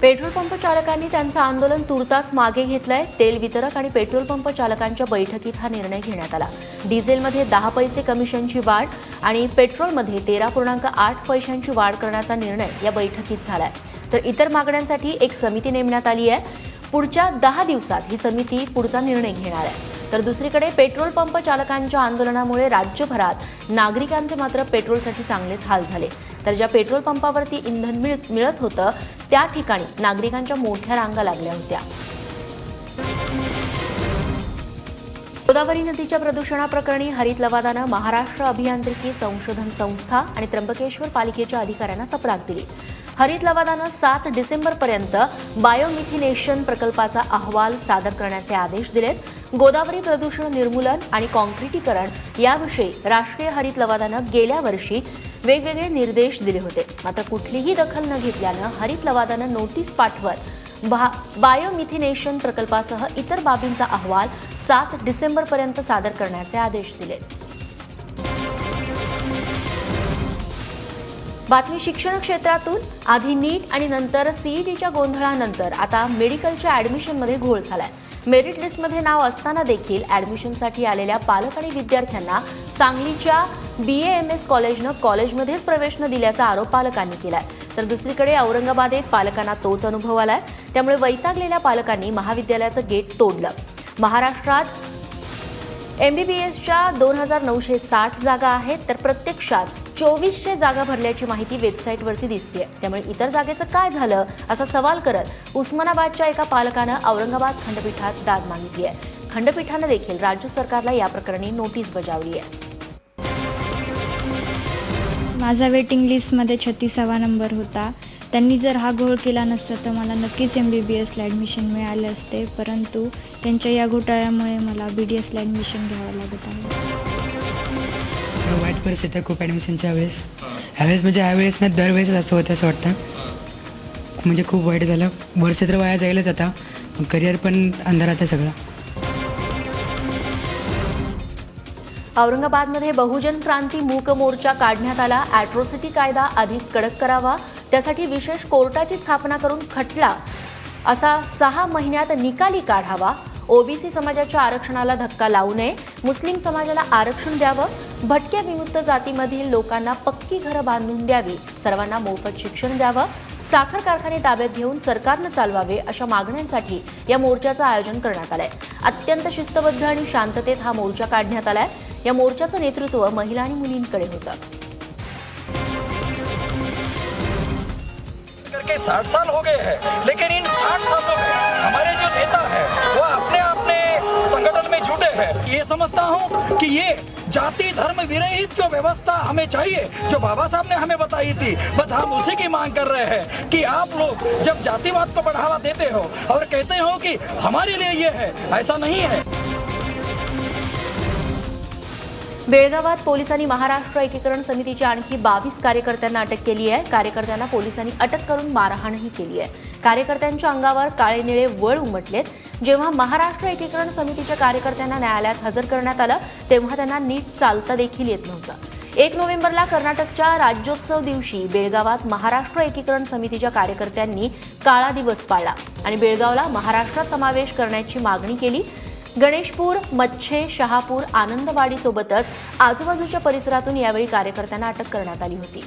Petrol pump चालकांनी त्यांचं आंदोलन तुर्तास मागे घेतलंय। तेल वितरक आणि पेट्रोल पंप चालकांच्या बैठकीत हा निर्णय घेण्यात आला। डिझेलमध्ये 10 पैसे कमिशनची वाढ आणि पेट्रोलमध्ये 13.8 पैशांची वाढ करण्याचा निर्णय या बैठकीत झालाय। तर इतर मागण्यांसाठी एक समिती नेमण्यात आली आहे। पुढच्या 10 दिवसात ही समिती पुढचा निर्णय घेणार आहे। तर दुसरीकडे पेट्रोल पंप चालकांच्या आंदोलनामुळे राज्यभरात नागरिकांचे मात्र पेट्रोलसाठी चांगलेच हाल झाले। तर ज्या पेट्रोल पंपावरती इंधन मिळत होतं त्या ठिकाणी नागरिकांच्या मोठ्या रांगा लागल्या होत्या। गोदावरी नदीच्या प्रदूषणाप्रकरणी हरित लवादानं महाराष्ट्र अभियांत्रिकी संशोधन संस्था आणि त्र्यंबकेश्वर पालिकेच्या अधिकाऱ्यांना चपराक दिली। हरित लवादानं 7 डिसेंबरपर्यंत बायोमिथिनेशन प्रकल्पाचा अहवाल सादर करण्याचे आदेश दिलेत। गोदावरी प्रदूषण निर्मूलन आणि काँक्रिटीकरण याविषयी राष्ट्रीय हरित लवादानं गेल्या वर्षी वेगवेगळे निर्देश दिले होते। मात्र कुठलीही दखल न घेतल्यानं हरित लवादानं नोटीस पाठवत बायोमिथिनेशन प्रकल्पासह इतर बाबींचा अहवाल 7 डिसेंबरपर्यंत सादर करण्याचे आदेश दिलेत। बातमी शिक्षण क्षेत्रातून आधी नीट आणि नंतर सीईटीच्या गोंधळानंतर आता मेडिकलच्या ऍडमिशनमध्ये घोळ झालाय। मेरिट लिस्टमध्ये नाव असताना देखील ऍडमिशनसाठी आलेल्या पालक आणि विद्यार्थ्यांना सांगलीच्या BAMS कॉलेजनं कॉलेजमध्येच प्रवेश न दिल्याचा आरोप पालकांनी केलाय। तर दुसरीकडे औरंगाबादेत पालकांना तोच अनुभव आलाय। त्यामुळे वैतागलेल्या पालकांनी महाविद्यालयाचं गेट तोडलं। महाराष्ट्रात MBBSच्या 2960 जागा आहेत, तर प्रत्यक्षात 2400 जागा भरल्याची माहिती वेबसाईटवरती दिसतेय। त्यामुळे इतर जागेचं काय झालं असा सवाल करत उस्मानाबादच्या एका पालकानं औरंगाबाद खंडपीठात दाद मागितली आहे। खंडपीठानं देखील राज्य सरकारला या प्रकरणी नोटीस बजावली आहे। माझा वेटिंग लिस्टमध्ये 36वा नंबर होता। त्यांनी जर हा घोळ केला नसता तर मला नक्कीच MBBSला ॲडमिशन मिळाले असते, परंतु त्यांच्या या घोटाळ्यामुळे मला BDSला ॲडमिशन घ्यावं लागत आहे। वाईट परिस्थिती आहे खूप ॲडमिशनच्या वेळेस। ह्यावेळेस म्हणजे ह्यावेळेस ना दरवेळेस असं होतं असं वाटतं, म्हणजे खूप वाईट झालं। वर्ष तर वाया जाईलच आता, करिअर पण अंधारात आहे सगळं। औरंगाबादमध्ये बहुजन क्रांती मूक मोर्चा काढण्यात आला। ॲट्रॉसिटी कायदा अधिक कडक करावा, त्यासाठी विशेष कोर्टाची स्थापना करून खटला असा 6 महिन्यात निकाली काढावा। OBC समाजाच्या आरक्षणाला धक्का लावू नये, मुस्लिम समाजाला आरक्षण द्यावं, भटक्या विमुक्त जातीमधील लोकांना पक्की घरं बांधून द्यावी, सर्वांना मोफत शिक्षण द्यावं, साखर कारखाने ताब्यात घेऊन सरकारनं चालवावे अशा मागण्यांसाठी या मोर्चाचं आयोजन करण्यात आलंय। अत्यंत शिस्तबद्ध आणि शांततेत हा मोर्चा काढण्यात आलाय। या मोर्चाचं नेतृत्व महिला आणि मुलींकडे होतं। 60 साल हो गए हैं, लेकिन इन 60 सालों में हमारे जो नेता है वो अपने संगठन में जुटे हैं। ये समझता हूँ कि ये जाति धर्म विरहित जो व्यवस्था हमें चाहिए, जो बाबा साहब ने हमें बताई थी, बस हम उसी की मांग कर रहे हैं कि आप लोग जब जातिवाद को बढ़ावा देते हो और कहते हो कि हमारे लिए ये है, ऐसा नहीं है। बेळगावात पोलिसांनी महाराष्ट्र एकीकरण समितीच्या आणखी 22 कार्यकर्त्यांना अटक केली आहे। कार्यकर्त्यांना पोलिसांनी अटक करून मारहाणही केली आहे। कार्यकर्त्यांच्या अंगावर काळे निळे वळ उमटलेत। जेव्हा महाराष्ट्र एकीकरण समितीच्या कार्यकर्त्यांना न्यायालयात हजर करण्यात आलं तेव्हा त्यांना नीट चालता देखील येत नव्हतं। 1 नोव्हेंबरला कर्नाटकच्या राज्योत्सव दिवशी बेळगावात महाराष्ट्र एकीकरण समितीच्या कार्यकर्त्यांनी काळा दिवस पाळला आणि बेळगावला महाराष्ट्रात समावेश करण्याची मागणी केली। गणेशपूर, मच्छे, शहापूर, आनंदवाडी सोबतच आजूबाजूच्या परिसरातून यावेळी कार्यकर्त्यांना अटक करण्यात आली होती।